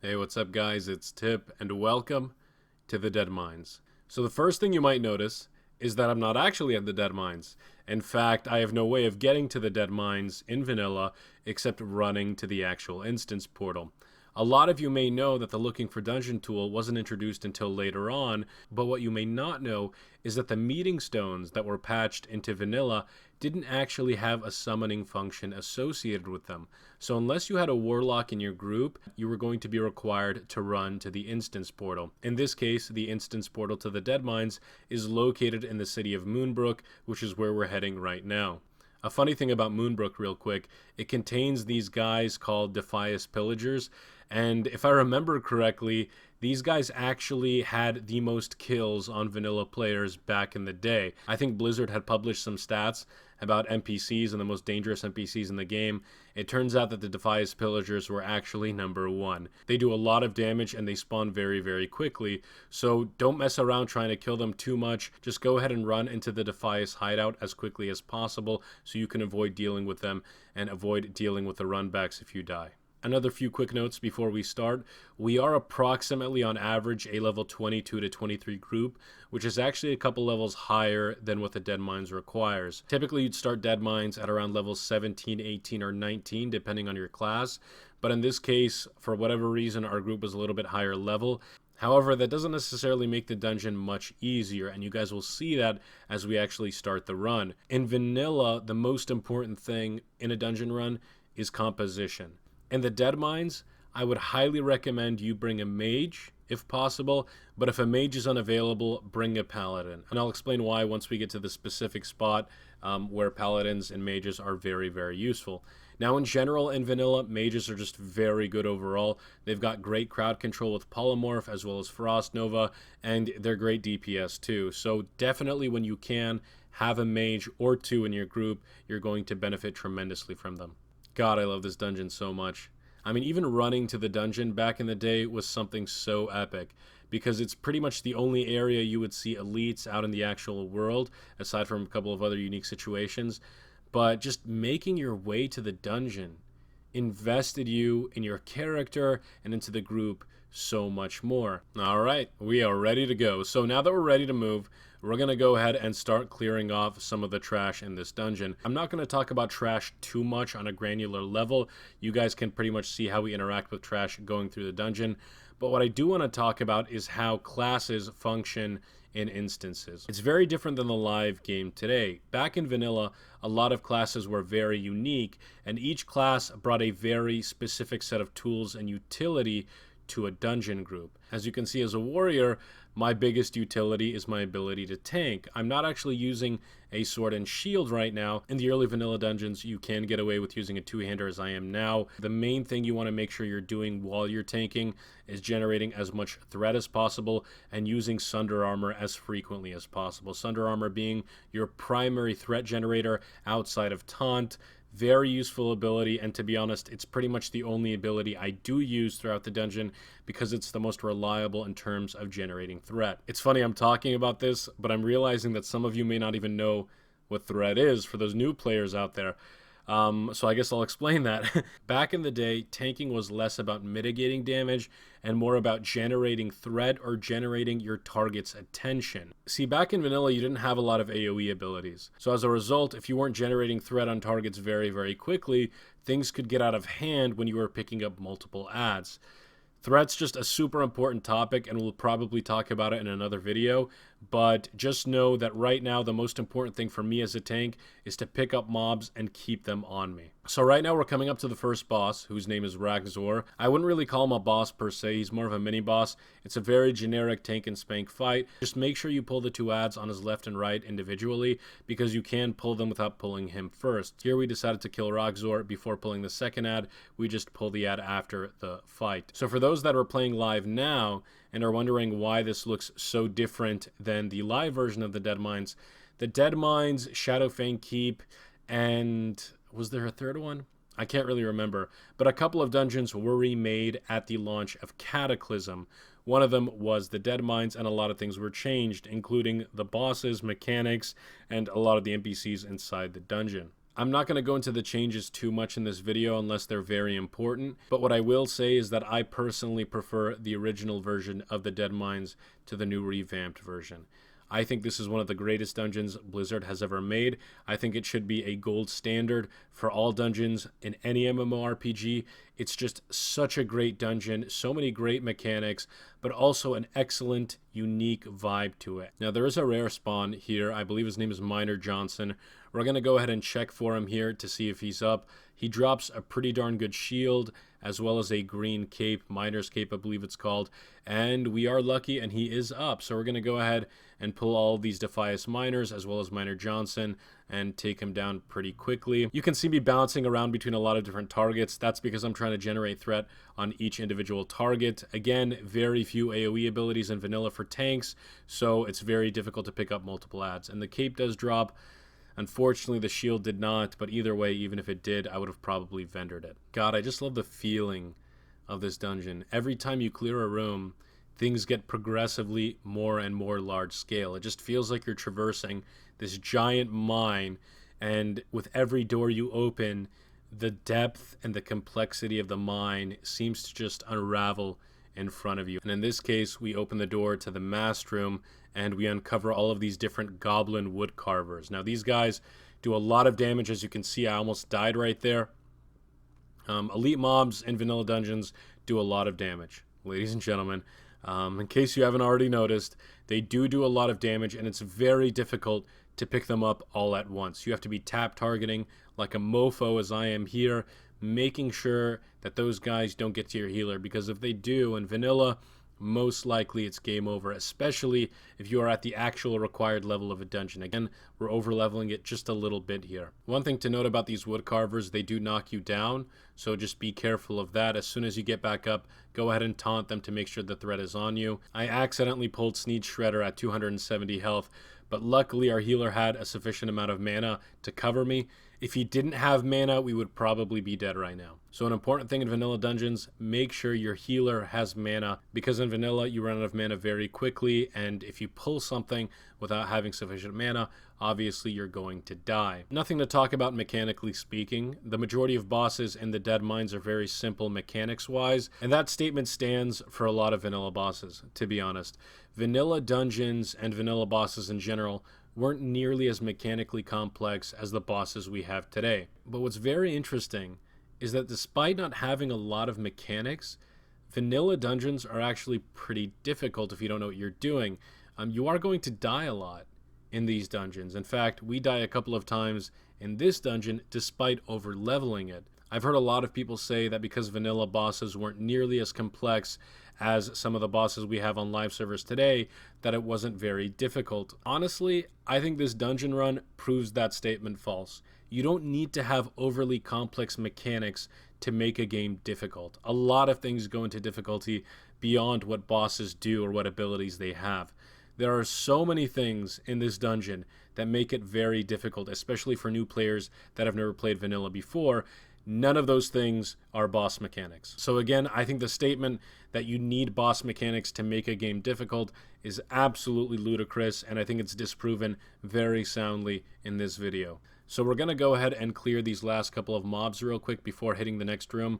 Hey, what's up guys? It's Tip and welcome to the Deadmines. So the first thing you might notice is that I'm not actually at the Deadmines. In fact, I have no way of getting to the Deadmines in vanilla except running to the actual instance portal. A lot of you may know that the looking for dungeon tool wasn't introduced until later on, but what you may not know is that the meeting stones that were patched into vanilla didn't actually have a summoning function associated with them. So unless you had a warlock in your group, you were going to be required to run to the instance portal. In this case, the instance portal to the Deadmines is located in the city of Moonbrook, which is where we're heading right now. A funny thing about Moonbrook real quick, it contains these guys called Defias Pillagers, and if I remember correctly, these guys actually had the most kills on vanilla players back in the day. I think Blizzard had published some stats about NPCs and the most dangerous NPCs in the game. It turns out that the Defias Pillagers were actually number one. They do a lot of damage and they spawn very, very quickly, so don't mess around trying to kill them too much. Just go ahead and run into the Defias hideout as quickly as possible so you can avoid dealing with them and avoid dealing with the runbacks if you die. Another few quick notes before we start. We are approximately on average a level 22 to 23 group, which is actually a couple levels higher than what the Deadmines requires. Typically you'd start Deadmines at around levels 17, 18, or 19 depending on your class, but in this case, for whatever reason, our group was a little bit higher level. However, that doesn't necessarily make the dungeon much easier, and you guys will see that as we actually start the run. In vanilla, the most important thing in a dungeon run is composition. In the Deadmines, I would highly recommend you bring a mage, if possible, but if a mage is unavailable, bring a paladin. And I'll explain why once we get to the specific spot where paladins and mages are very, very useful. Now, in general, in vanilla, mages are just very good overall. They've got great crowd control with Polymorph as well as Frost Nova, and they're great DPS too. So definitely when you can, have a mage or two in your group. You're going to benefit tremendously from them. God, I love this dungeon so much. I mean, even running to the dungeon back in the day was something so epic, because it's pretty much the only area you would see elites out in the actual world, aside from a couple of other unique situations. But just making your way to the dungeon invested you in your character and into the group so much more. All right, we are ready to go. So now that we're ready to move, we're going to go ahead and start clearing off some of the trash in this dungeon. I'm not going to talk about trash too much on a granular level. You guys can pretty much see how we interact with trash going through the dungeon. But what I do want to talk about is how classes function in instances. It's very different than the live game today. Back in vanilla, a lot of classes were very unique, and each class brought a very specific set of tools and utility to a dungeon group. As you can see, as a warrior, my biggest utility is my ability to tank. I'm not actually using a sword and shield right now. In the early vanilla dungeons, you can get away with using a two-hander as I am now. The main thing you want to make sure you're doing while you're tanking is generating as much threat as possible and using Sunder Armor as frequently as possible. Sunder Armor being your primary threat generator outside of Taunt. Very useful ability, and to be honest, it's pretty much the only ability I do use throughout the dungeon because it's the most reliable in terms of generating threat. It's funny I'm talking about this, but I'm realizing that some of you may not even know what threat is for those new players out there. So I guess I'll explain that. Back in the day, tanking was less about mitigating damage and more about generating threat or generating your target's attention. See, back in vanilla, you didn't have a lot of AoE abilities. So as a result, if you weren't generating threat on targets very, very quickly, things could get out of hand when you were picking up multiple adds. Threat's just a super important topic, and we'll probably talk about it in another video, but just know that right now the most important thing for me as a tank is to pick up mobs and keep them on me. So right now we're coming up to the first boss, whose name is Rhahk'Zor. I wouldn't really call him a boss per se, he's more of a mini-boss. It's a very generic tank and spank fight. Just make sure you pull the two adds on his left and right individually, because you can pull them without pulling him first. Here we decided to kill Rhahk'Zor before pulling the second ad. We just pull the ad after the fight. So for those that are playing live now and are wondering why this looks so different than the live version of the Deadmines, Shadowfang Keep, and was there a third one? I can't really remember, but a couple of dungeons were remade at the launch of Cataclysm. One of them was the Deadmines, and a lot of things were changed, including the bosses, mechanics, and a lot of the NPCs inside the dungeon. I'm not going to go into the changes too much in this video unless they're very important, but what I will say is that I personally prefer the original version of the Deadmines to the new revamped version. I think this is one of the greatest dungeons Blizzard has ever made. I think it should be a gold standard for all dungeons in any MMORPG. It's just such a great dungeon, so many great mechanics, but also an excellent, unique vibe to it. Now, there is a rare spawn here. I believe his name is Miner Johnson. We're going to go ahead and check for him here to see if he's up. He drops a pretty darn good shield, as well as a green cape, Miner's Cape, I believe it's called. And we are lucky, and he is up. So we're going to go ahead and pull all of these Defias Miners, as well as Miner Johnson, and take him down pretty quickly. You can see me bouncing around between a lot of different targets. That's because I'm trying to generate threat on each individual target. Again, very few AoE abilities in vanilla for tanks, so it's very difficult to pick up multiple adds. And the cape does drop. Unfortunately, the shield did not, but either way, even if it did, I would have probably vendored it. God, I just love the feeling of this dungeon. Every time you clear a room, things get progressively more and more large scale. It just feels like you're traversing this giant mine, and with every door you open, the depth and the complexity of the mine seems to just unravel in front of you. And in this case, we open the door to the mast room, and we uncover all of these different goblin wood carvers. Now, these guys do a lot of damage. As you can see, I almost died right there. Elite mobs in vanilla dungeons do a lot of damage, ladies and gentlemen. In case you haven't already noticed, they do a lot of damage, and it's very difficult to pick them up all at once. You have to be tap targeting like a mofo, as I am here, making sure that those guys don't get to your healer, because if they do in vanilla, most likely it's game over, especially if you are at the actual required level of a dungeon. Again, we're over leveling it just a little bit here. One thing to note about these wood carvers, they do knock you down, so just be careful of that. As soon as you get back up, go ahead and taunt them to make sure the threat is on you. I accidentally pulled Sneed Shredder at 270 health, but luckily our healer had a sufficient amount of mana to cover me. If he didn't have mana, we would probably be dead right now. So an important thing in vanilla dungeons, make sure your healer has mana, because in vanilla you run out of mana very quickly, and if you pull something without having sufficient mana, obviously you're going to die. Nothing to talk about mechanically speaking. The majority of bosses in the Deadmines are very simple mechanics wise, and that statement stands for a lot of vanilla bosses, to be honest. Vanilla dungeons and vanilla bosses in general weren't nearly as mechanically complex as the bosses we have today. But what's very interesting is that despite not having a lot of mechanics, vanilla dungeons are actually pretty difficult if you don't know what you're doing. You are going to die a lot in these dungeons. In fact, we die a couple of times in this dungeon despite over leveling it. I've heard a lot of people say that because vanilla bosses weren't nearly as complex as some of the bosses we have on live servers today, that it wasn't very difficult. Honestly, I think this dungeon run proves that statement false. You don't need to have overly complex mechanics to make a game difficult. A lot of things go into difficulty beyond what bosses do or what abilities they have. There are so many things in this dungeon that make it very difficult, especially for new players that have never played vanilla before. None of those things are boss mechanics. So again, I think the statement that you need boss mechanics to make a game difficult is absolutely ludicrous, and I think it's disproven very soundly in this video. So we're going to go ahead and clear these last couple of mobs real quick before hitting the next room.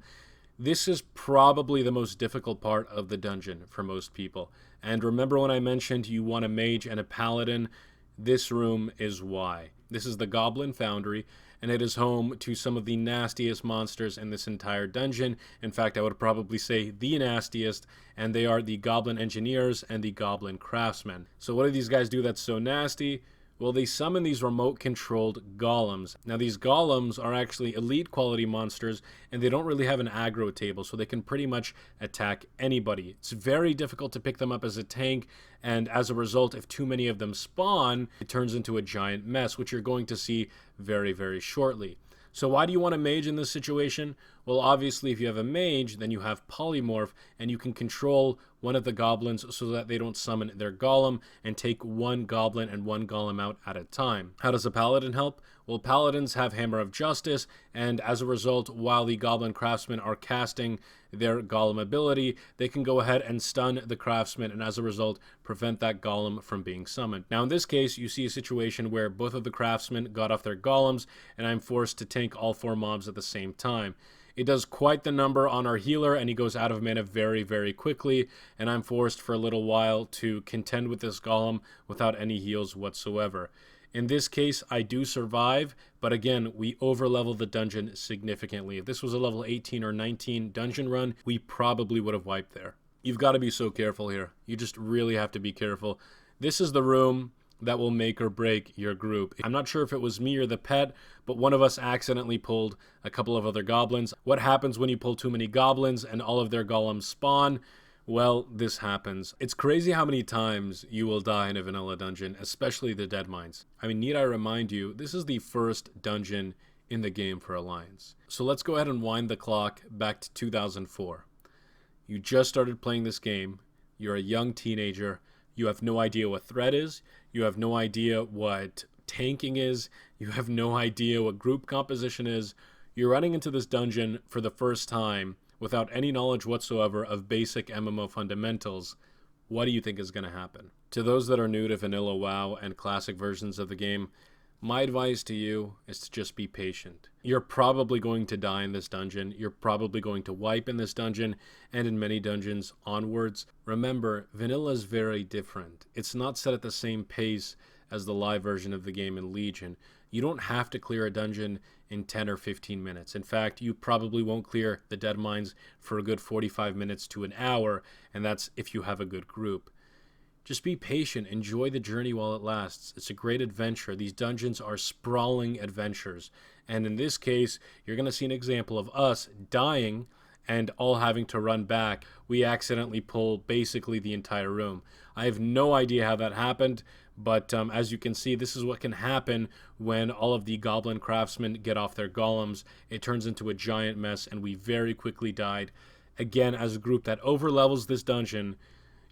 This is probably the most difficult part of the dungeon for most people. And remember when I mentioned you want a mage and a paladin? This room is why. This is the Goblin Foundry, and it is home to some of the nastiest monsters in this entire dungeon. In fact, I would probably say the nastiest, and they are the Goblin Engineers and the Goblin Craftsmen. So what do these guys do that's so nasty? Well, they summon these remote-controlled golems. Now, these golems are actually elite quality monsters, and they don't really have an aggro table, so they can pretty much attack anybody. It's very difficult to pick them up as a tank, and as a result, if too many of them spawn, it turns into a giant mess, which you're going to see very, very shortly. So why do you want a mage in this situation? Well, obviously, if you have a mage, then you have polymorph, and you can control one of the goblins so that they don't summon their golem and take one goblin and one golem out at a time. How does a paladin help? Well, paladins have Hammer of Justice, and as a result, while the goblin craftsmen are casting their golem ability, they can go ahead and stun the craftsman, and as a result, prevent that golem from being summoned. Now, in this case, you see a situation where both of the craftsmen got off their golems, and I'm forced to tank all 4 mobs at the same time. It does quite the number on our healer, and he goes out of mana very, very quickly, and I'm forced for a little while to contend with this golem without any heals whatsoever. In this case, I do survive, but again, we overlevel the dungeon significantly. If this was a level 18 or 19 dungeon run, we probably would have wiped there. You've got to be so careful here. You just really have to be careful. This is the room that will make or break your group. I'm not sure if it was me or the pet, but one of us accidentally pulled a couple of other goblins. What happens when you pull too many goblins and all of their golems spawn? Well, this happens. It's crazy how many times you will die in a vanilla dungeon, especially the Deadmines. I mean, need I remind you, this is the first dungeon in the game for Alliance. So let's go ahead and wind the clock back to 2004. You just started playing this game, you're a young teenager, you have no idea what threat is, you have no idea what tanking is, you have no idea what group composition is. You're running into this dungeon for the first time without any knowledge whatsoever of basic MMO fundamentals. What do you think is going to happen? To those that are new to vanilla WoW and classic versions of the game, my advice to you is to just be patient. You're probably going to die in this dungeon, you're probably going to wipe in this dungeon, and in many dungeons onwards. Remember, vanilla is very different. It's not set at the same pace as the live version of the game in Legion. You don't have to clear a dungeon in 10 or 15 minutes. In fact, you probably won't clear the Deadmines for a good 45 minutes to an hour, and that's if you have a good group. Just be patient, enjoy the journey while it lasts. It's a great adventure. These dungeons are sprawling adventures, and in this case, you're going to see an example of us dying and all having to run back. We accidentally pull basically the entire room. I have no idea how that happened, but as you can see, this is what can happen when all of the goblin craftsmen get off their golems. It turns into a giant mess, and we very quickly died. Again, as a group that overlevels this dungeon,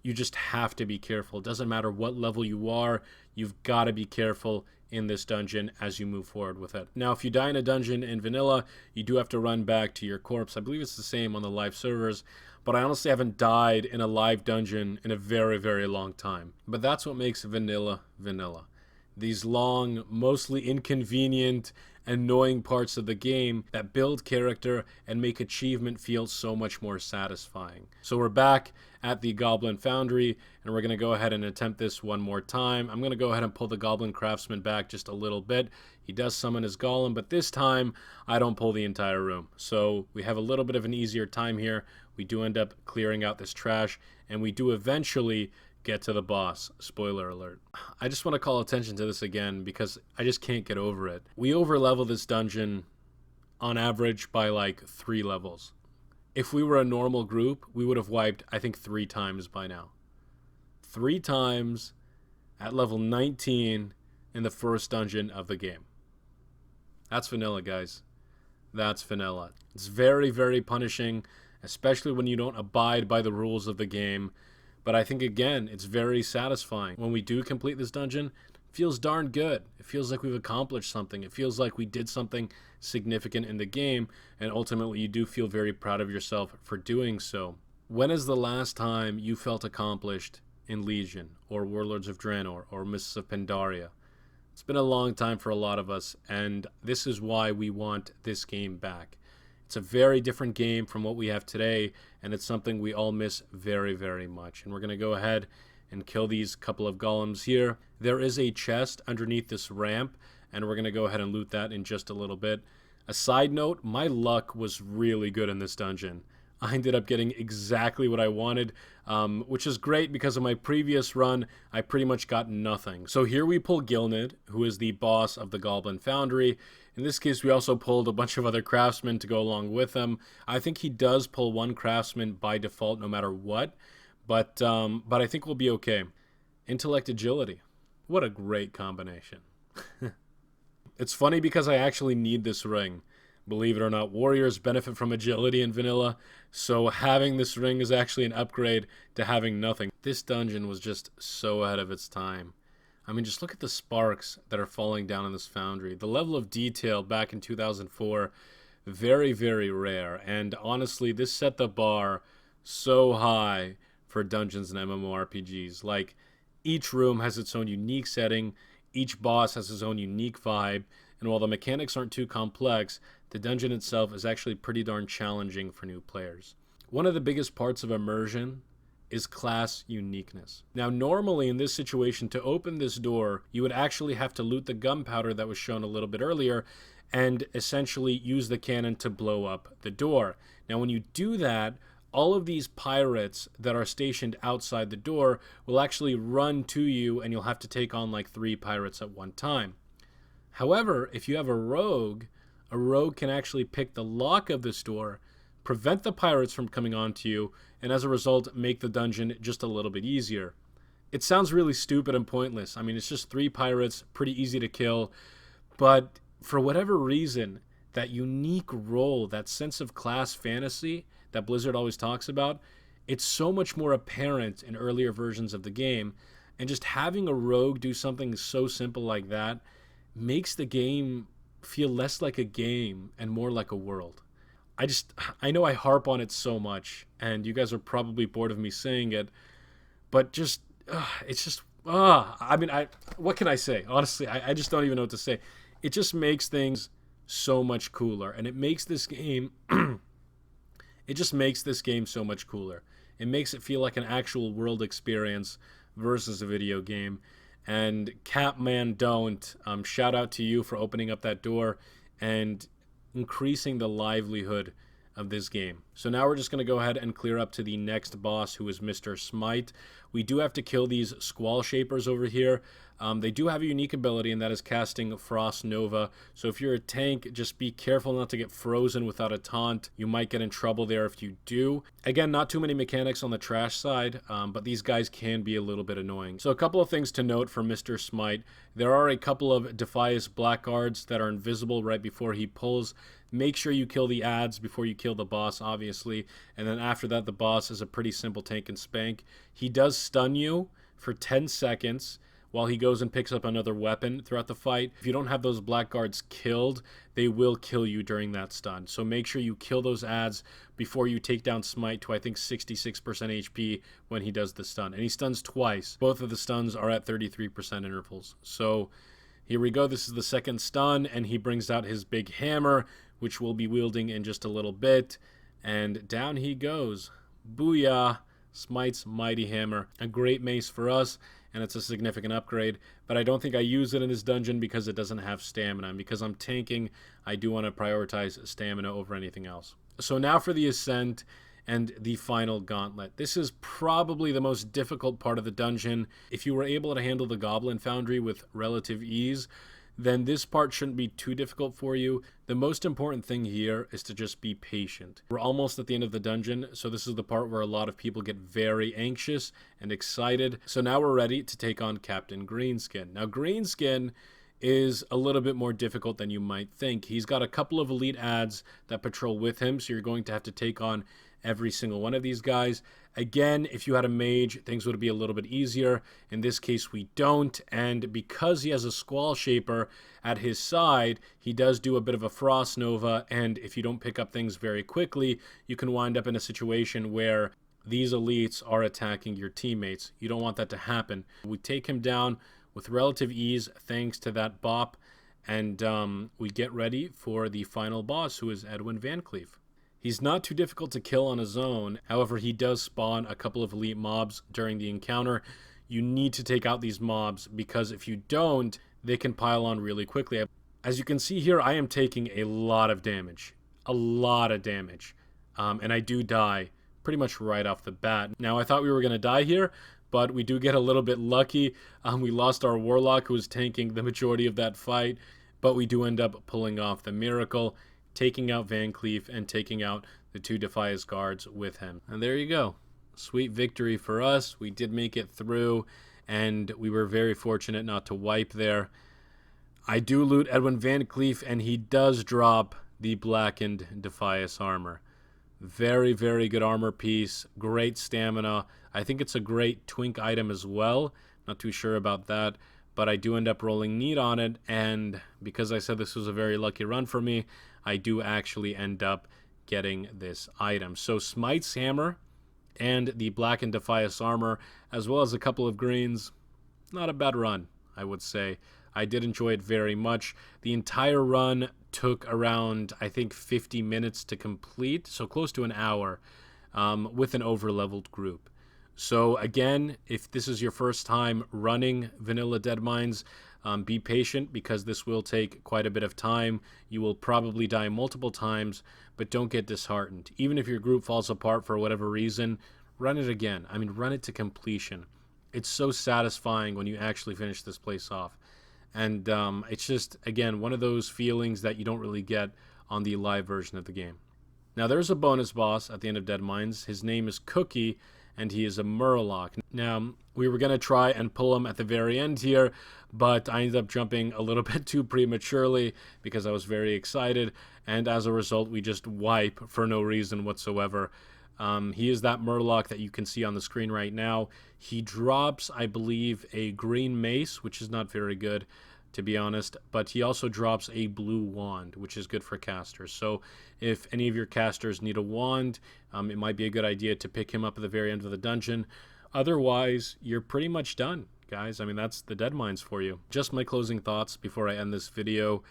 you just have to be careful. It doesn't matter what level you are, you've got to be careful in this dungeon as you move forward with it. Now, if you die in a dungeon in vanilla, you do have to run back to your corpse. I believe it's the same on the live servers, but I honestly haven't died in a live dungeon in a very, very long time. But that's what makes vanilla vanilla. These long, mostly inconvenient, annoying parts of the game that build character and make achievement feel so much more satisfying. So we're back at the Goblin Foundry, and we're going to go ahead and attempt this one more time. I'm going to go ahead and pull the Goblin Craftsman back just a little bit. He does summon his golem, but this time I don't pull the entire room. So we have a little bit of an easier time here. We do end up clearing out this trash, and we do eventually get to the boss. Spoiler alert. I just want to call attention to this again because I just can't get over it. We overlevel this dungeon on average by like 3 levels. If we were a normal group, we would have wiped, I think, 3 times by now. 3 times at level 19 in the first dungeon of the game. That's vanilla, guys. That's vanilla. It's very, very punishing, especially when you don't abide by the rules of the game. But I think, again, it's very satisfying. When we do complete this dungeon, it feels darn good. It feels like we've accomplished something. It feels like we did something significant in the game, and ultimately you do feel very proud of yourself for doing so. When is the last time you felt accomplished in Legion, or Warlords of Draenor, or Mists of Pandaria? It's been a long time for a lot of us, and this is why we want this game back. It's a very different game from what we have today, and it's something we all miss very, very much. And we're going to go ahead and kill these couple of golems here. There is a chest underneath this ramp, and we're going to go ahead and loot that in just a little bit. A side note, my luck was really good in this dungeon. I ended up getting exactly what I wanted, which is great because of my previous run, I pretty much got nothing. So here we pull Gilnid, who is the boss of the Goblin Foundry. In this case, we also pulled a bunch of other craftsmen to go along with him. I think he does pull one craftsman by default no matter what, but I think we'll be okay. Intellect Agility. What a great combination. It's funny because I actually need this ring. Believe it or not, warriors benefit from agility in vanilla, so having this ring is actually an upgrade to having nothing. This dungeon was just so ahead of its time. I mean, just look at the sparks that are falling down in this foundry. The level of detail back in 2004, very, very rare. And honestly, this set the bar so high for dungeons and MMORPGs. Like, each room has its own unique setting, each boss has his own unique vibe, and while the mechanics aren't too complex, the dungeon itself is actually pretty darn challenging for new players. One of the biggest parts of immersion is class uniqueness. Now, normally in this situation, to open this door, you would actually have to loot the gunpowder that was shown a little bit earlier and essentially use the cannon to blow up the door. Now, when you do that, all of these pirates that are stationed outside the door will actually run to you, and you'll have to take on like 3 pirates at one time. However, if you have a rogue can actually pick the lock of this door, prevent the pirates from coming onto you, and as a result, make the dungeon just a little bit easier. It sounds really stupid and pointless. I mean, it's just 3 pirates, pretty easy to kill, but for whatever reason, that unique role, that sense of class fantasy that Blizzard always talks about, it's so much more apparent in earlier versions of the game, and just having a rogue do something so simple like that makes the game feel less like a game and more like a world. I know I harp on it so much, and you guys are probably bored of me saying it, but just, it's just, what can I say? Honestly, I just don't even know what to say. It just makes things so much cooler, and it makes this game, it just makes this game so much cooler. It makes it feel like an actual world experience versus a video game. And Capman Don't, shout out to you for opening up that door and increasing the livelihood of this game. So now we're just going to go ahead and clear up to the next boss, who is Mr. Smite. We do have to kill these Squall Shapers over here. They do have a unique ability, and that is casting Frost Nova. So if you're a tank, just be careful not to get frozen without a taunt. You might get in trouble there if you do. Again, not too many mechanics on the trash side, but these guys can be a little bit annoying. So a couple of things to note for Mr. Smite. There are a couple of Defias blackguards that are invisible right before he pulls. Make sure you kill the ads before you kill the boss, obviously. And then after that, the boss is a pretty simple tank and spank. He does stun you for 10 seconds while he goes and picks up another weapon throughout the fight. If you don't have those blackguards killed, they will kill you during that stun. So make sure you kill those ads before you take down Smite to, I think, 66% HP when he does the stun. And he stuns twice. Both of the stuns are at 33% intervals. So here we go. This is the second stun, and he brings out his big hammer, which we'll be wielding in just a little bit. And down he goes. Booyah! Smite's Mighty Hammer. A great mace for us, and it's a significant upgrade, but I don't think I use it in this dungeon because it doesn't have stamina. And because I'm tanking, I do want to prioritize stamina over anything else. So now for the Ascent and the final gauntlet. This is probably the most difficult part of the dungeon. If you were able to handle the Goblin Foundry with relative ease, then this part shouldn't be too difficult for you. The most important thing here is to just be patient. We're almost at the end of the dungeon, so this is the part where a lot of people get very anxious and excited. So now we're ready to take on Captain Greenskin. Now, Greenskin is a little bit more difficult than you might think. He's got a couple of elite ads that patrol with him, so you're going to have to take on every single one of these guys. Again, if you had a mage, things would be a little bit easier. In this case, we don't, and because he has a Squall Shaper at his side, he does do a bit of a Frost Nova, and if you don't pick up things very quickly, you can wind up in a situation where these elites are attacking your teammates. You don't want that to happen. We take him down with relative ease thanks to that bop, and we get ready for the final boss, who is Edwin Van Cleef. He's not too difficult to kill on his own. However, he does spawn a couple of elite mobs during the encounter. You need to take out these mobs because if you don't, they can pile on really quickly. As you can see here, I am taking a lot of damage. A lot of damage. And I do die pretty much right off the bat. Now, I thought we were going to die here, but we do get a little bit lucky. We lost our Warlock, who was tanking the majority of that fight, but we do end up pulling off the miracle, taking out Van Cleef and taking out the 2 Defias guards with him. And there you go. Sweet victory for us. We did make it through, and we were very fortunate not to wipe there. I do loot Edwin Van Cleef, and he does drop the Blackened Defias armor. Very, very good armor piece, great stamina. I think it's a great twink item as well. Not too sure about that, but I do end up rolling Need on it, and because I said this was a very lucky run for me, I do actually end up getting this item. So Smite's hammer and the Blackened Defias armor, as well as a couple of greens, not a bad run, I would say. I did enjoy it very much. The entire run took around, I think, 50 minutes to complete, so close to an hour, with an over-leveled group. So again, if this is your first time running vanilla Deadmines, be patient because this will take quite a bit of time. You will probably die multiple times, but don't get disheartened. Even if your group falls apart for whatever reason, run it again. I mean, run it to completion. It's so satisfying when you actually finish this place off. And it's just, again, one of those feelings that you don't really get on the live version of the game. Now, there's a bonus boss at the end of Deadmines. His name is Cookie, and he is a Murloc. Now, we were going to try and pull him at the very end here, but I ended up jumping a little bit too prematurely because I was very excited, and as a result, we just wipe for no reason whatsoever. He is that Murloc that you can see on the screen right now. He drops, I believe, a green mace, which is not very good, to be honest, but he also drops a blue wand, which is good for casters. So if any of your casters need a wand, it might be a good idea to pick him up at the very end of the dungeon. Otherwise, you're pretty much done, guys. I mean, that's the Deadmines for you. Just my closing thoughts before I end this video.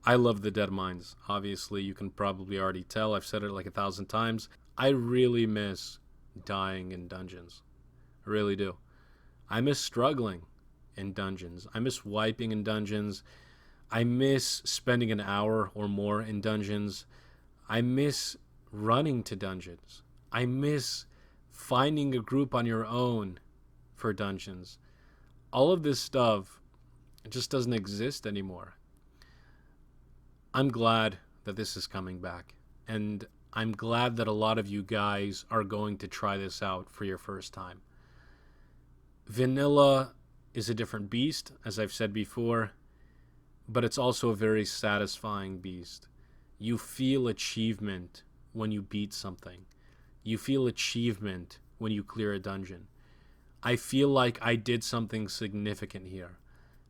I love the Deadmines. Obviously, you can probably already tell. I've said it like 1,000 times. I really miss dying in dungeons. I really do. I miss struggling in dungeons. I miss wiping in dungeons. I miss spending an hour or more in dungeons. I miss running to dungeons. I miss finding a group on your own for dungeons. All of this stuff just doesn't exist anymore. I'm glad that this is coming back, and I'm glad that a lot of you guys are going to try this out for your first time. Vanilla is a different beast, as I've said before, but it's also a very satisfying beast. You feel achievement when you beat something. You feel achievement when you clear a dungeon. I feel like I did something significant here.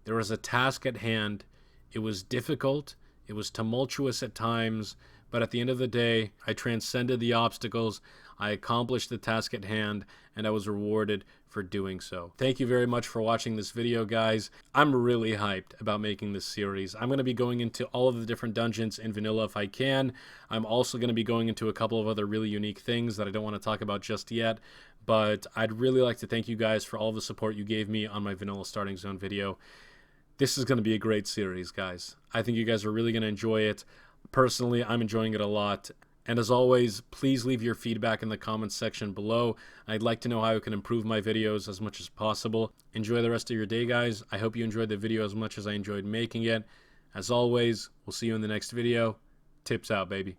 There was a task at hand. It was difficult. It was tumultuous at times, but at the end of the day, I transcended the obstacles, I accomplished the task at hand, and I was rewarded for doing so. Thank you very much for watching this video, guys. I'm really hyped about making this series. I'm going to be going into all of the different dungeons in vanilla if I can. I'm also going to be going into a couple of other really unique things that I don't want to talk about just yet, but I'd really like to thank you guys for all the support you gave me on my vanilla starting zone video. This is going to be a great series, guys. I think you guys are really going to enjoy it. Personally, I'm enjoying it a lot. And as always, please leave your feedback in the comments section below. I'd like to know how I can improve my videos as much as possible. Enjoy the rest of your day, guys. I hope you enjoyed the video as much as I enjoyed making it. As always, we'll see you in the next video. Tips out, baby.